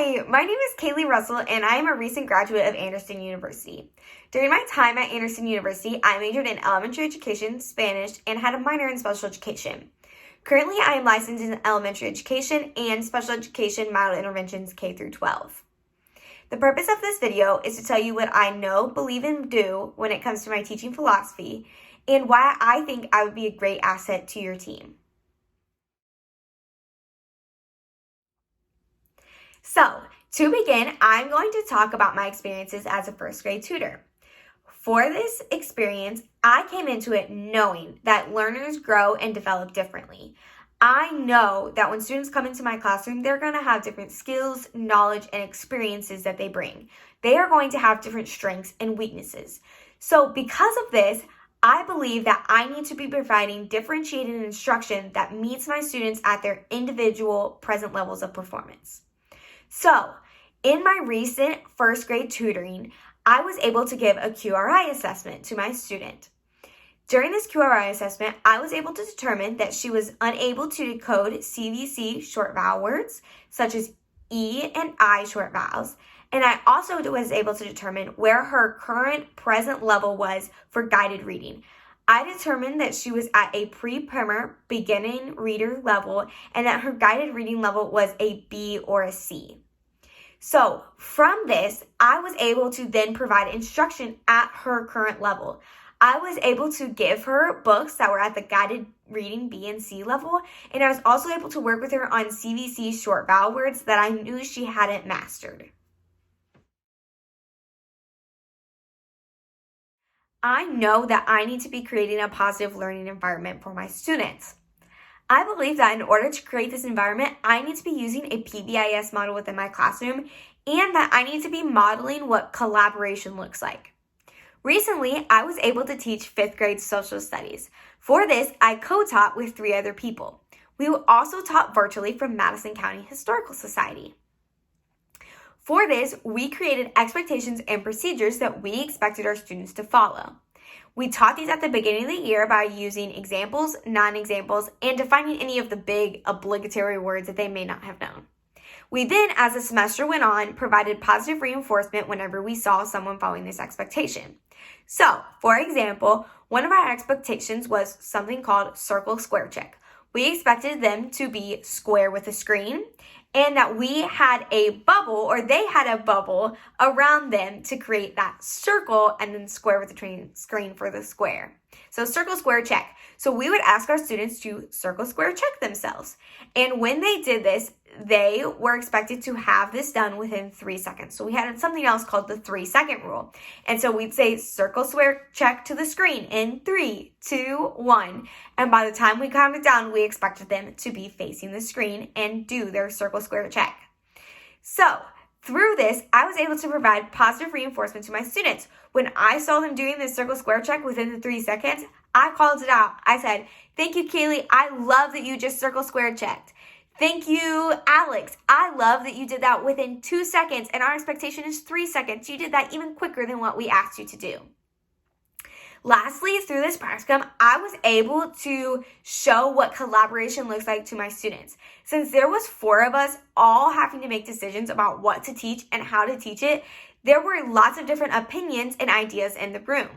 Hi, my name is Kaylee Russell, and I am a recent graduate of Anderson University. During my time at Anderson University, I majored in elementary education, Spanish, and had a minor in special education. Currently, I am licensed in elementary education and special education mild interventions K through 12. The purpose of this video is to tell you what I know, believe, and do when it comes to my teaching philosophy, and why I think I would be a great asset to your team. So, to begin, I'm going to talk about my experiences as a first grade tutor. For this experience, I came into it knowing that learners grow and develop differently. I know that when students come into my classroom, they're going to have different skills, knowledge, and experiences that they bring. They are going to have different strengths and weaknesses. So because of this, I believe that I need to be providing differentiated instruction that meets my students at their individual present levels of performance. So, in my recent first grade tutoring, I was able to give a QRI assessment to my student. During this QRI assessment, I was able to determine that she was unable to decode CVC short vowel words, such as E and I short vowels, and I also was able to determine where her current present level was for guided reading. I determined that she was at a pre-primer beginning reader level and that her guided reading level was a B or a C. So from this, I was able to then provide instruction at her current level. I was able to give her books that were at the guided reading B and C level, and I was also able to work with her on CVC short vowel words that I knew she hadn't mastered. I know that I need to be creating a positive learning environment for my students. I believe that in order to create this environment, I need to be using a PBIS model within my classroom, and that I need to be modeling what collaboration looks like. Recently, I was able to teach 5th grade social studies. For this, I co-taught with 3 other people. We also taught virtually from Madison County Historical Society. For this, we created expectations and procedures that we expected our students to follow. We taught these at the beginning of the year by using examples, non-examples, and defining any of the big obligatory words that they may not have known. We then, as the semester went on, provided positive reinforcement whenever we saw someone following this expectation. So, for example, one of our expectations was something called circle square check. We expected them to be square with a screen, and that we had a bubble, or they had a bubble around them to create that circle, and then square with the screen for the square. So circle, square, check. So we would ask our students to circle, square, check themselves. And when they did this, they were expected to have this done within 3 seconds. So we had something else called the 3-second rule. And so we'd say circle, square, check to the screen in 3, 2, 1. And by the time we counted down, we expected them to be facing the screen and do their circle, square, check. So through this, I was able to provide positive reinforcement to my students. When I saw them doing this circle, square, check within the 3 seconds, I called it out. I said, "Thank you, Kaylee. I love that you just circle, square, checked. Thank you, Alex. I love that you did that within 2 seconds, and our expectation is 3 seconds. You did that even quicker than what we asked you to do." Lastly, through this practicum, I was able to show what collaboration looks like to my students. Since there was 4 of us all having to make decisions about what to teach and how to teach it, there were lots of different opinions and ideas in the room.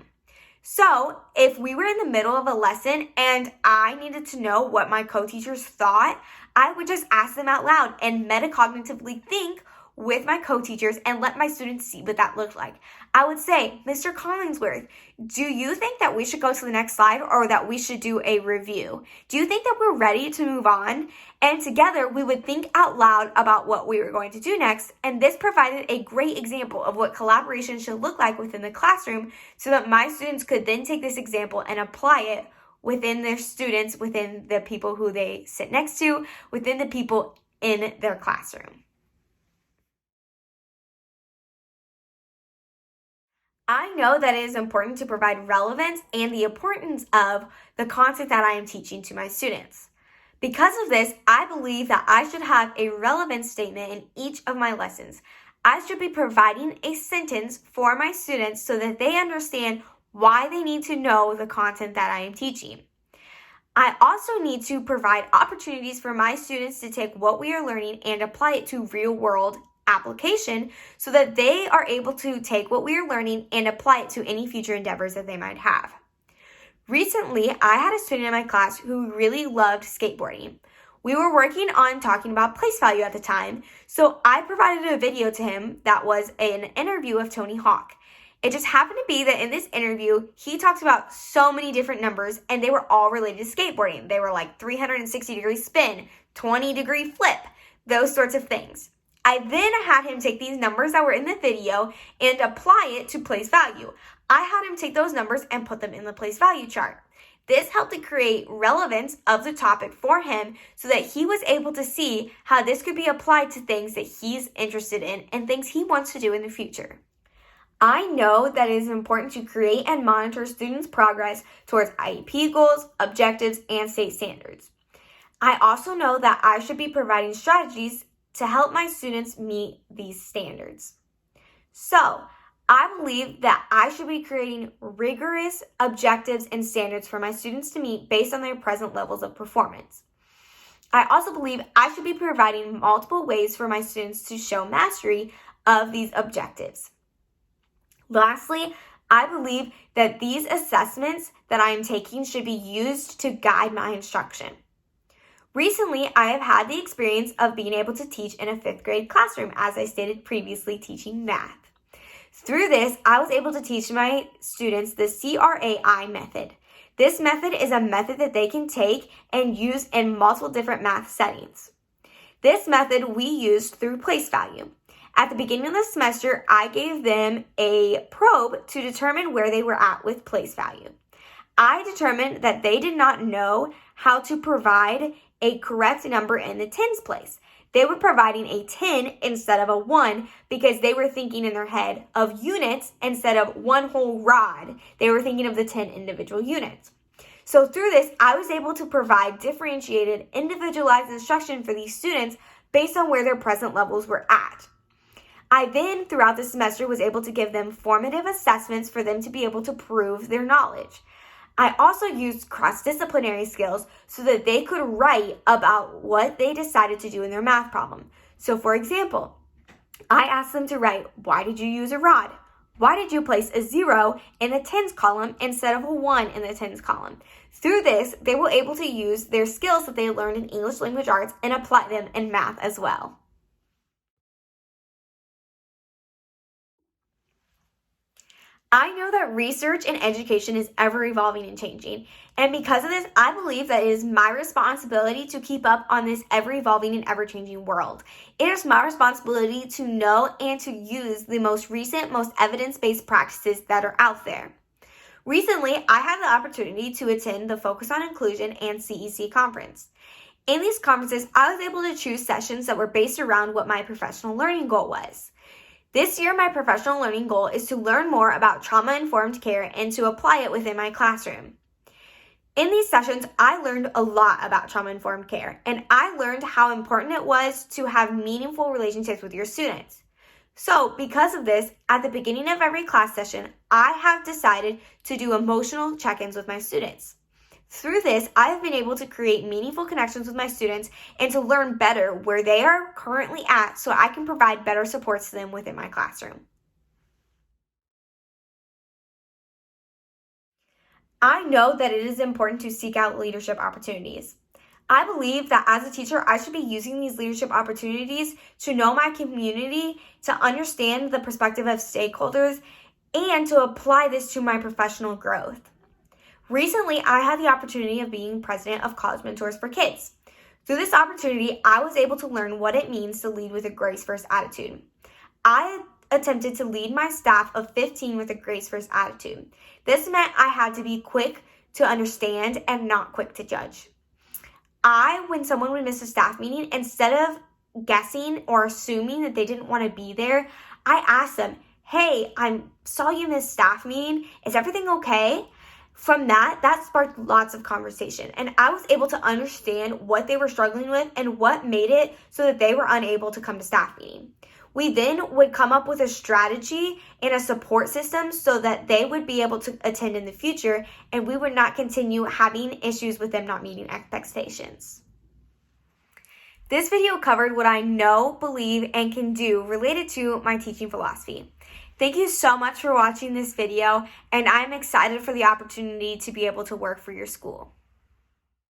So if we were in the middle of a lesson and I needed to know what my co-teachers thought, I would just ask them out loud and metacognitively think with my co-teachers and let my students see what that looked like. I would say, "Mr. Collingsworth, do you think that we should go to the next slide or that we should do a review? Do you think that we're ready to move on?" And together we would think out loud about what we were going to do next. And this provided a great example of what collaboration should look like within the classroom so that my students could then take this example and apply it within their students, within the people who they sit next to, within the people in their classroom. I know that it is important to provide relevance and the importance of the content that I am teaching to my students. Because of this, I believe that I should have a relevance statement in each of my lessons. I should be providing a sentence for my students so that they understand why they need to know the content that I am teaching. I also need to provide opportunities for my students to take what we are learning and apply it to real-world application so that they are able to take what we are learning and apply it to any future endeavors that they might have. Recently, I had a student in my class who really loved skateboarding. We were working on talking about place value at the time, so I provided a video to him that was an interview of Tony Hawk. It just happened to be that in this interview, he talked about so many different numbers and they were all related to skateboarding. They were like 360-degree spin, 20-degree flip, those sorts of things. I then had him take these numbers that were in the video and apply it to place value. I had him take those numbers and put them in the place value chart. This helped to create relevance of the topic for him so that he was able to see how this could be applied to things that he's interested in and things he wants to do in the future. I know that it is important to create and monitor students' progress towards IEP goals, objectives, and state standards. I also know that I should be providing strategies to help my students meet these standards. So, I believe that I should be creating rigorous objectives and standards for my students to meet based on their present levels of performance. I also believe I should be providing multiple ways for my students to show mastery of these objectives. Lastly, I believe that these assessments that I am taking should be used to guide my instruction. Recently, I have had the experience of being able to teach in a 5th grade classroom, as I stated previously, teaching math. Through this, I was able to teach my students the CRAI method. This method is a method that they can take and use in multiple different math settings. This method we used through place value. At the beginning of the semester, I gave them a probe to determine where they were at with place value. I determined that they did not know how to provide a correct number in the tens place. They were providing a 10 instead of a 1 because they were thinking in their head of units instead of one whole rod. They were thinking of the 10 individual units. So through this, I was able to provide differentiated, individualized instruction for these students based on where their present levels were at. I then, throughout the semester, was able to give them formative assessments for them to be able to prove their knowledge. I also used cross-disciplinary skills so that they could write about what they decided to do in their math problem. So for example, I asked them to write, why did you use a rod? Why did you place a 0 in the tens column instead of a 1 in the tens column? Through this, they were able to use their skills that they learned in English language arts and apply them in math as well. I know that research and education is ever evolving and changing, and because of this, I believe that it is my responsibility to keep up on this ever evolving and ever changing world. It is my responsibility to know and to use the most recent, most evidence-based practices that are out there. Recently, I had the opportunity to attend the Focus on Inclusion and CEC conference. In these conferences, I was able to choose sessions that were based around what my professional learning goal was. This year, my professional learning goal is to learn more about trauma-informed care and to apply it within my classroom. In these sessions, I learned a lot about trauma-informed care, and I learned how important it was to have meaningful relationships with your students. So, because of this, at the beginning of every class session, I have decided to do emotional check-ins with my students. Through this, I have been able to create meaningful connections with my students and to learn better where they are currently at so I can provide better supports to them within my classroom. I know that it is important to seek out leadership opportunities. I believe that as a teacher, I should be using these leadership opportunities to know my community, to understand the perspective of stakeholders, and to apply this to my professional growth. Recently, I had the opportunity of being president of College Mentors for Kids. Through this opportunity, I was able to learn what it means to lead with a grace-first attitude. I attempted to lead my staff of 15 with a grace-first attitude. This meant I had to be quick to understand and not quick to judge. When someone would miss a staff meeting, instead of guessing or assuming that they didn't want to be there, I asked them, hey, I saw you miss staff meeting. Is everything okay? From that sparked lots of conversation, and I was able to understand what they were struggling with and what made it so that they were unable to come to staff meeting. We then would come up with a strategy and a support system so that they would be able to attend in the future, and we would not continue having issues with them not meeting expectations. This video covered what I know, believe, and can do related to my teaching philosophy. Thank you so much for watching this video, and I'm excited for the opportunity to be able to work for your school.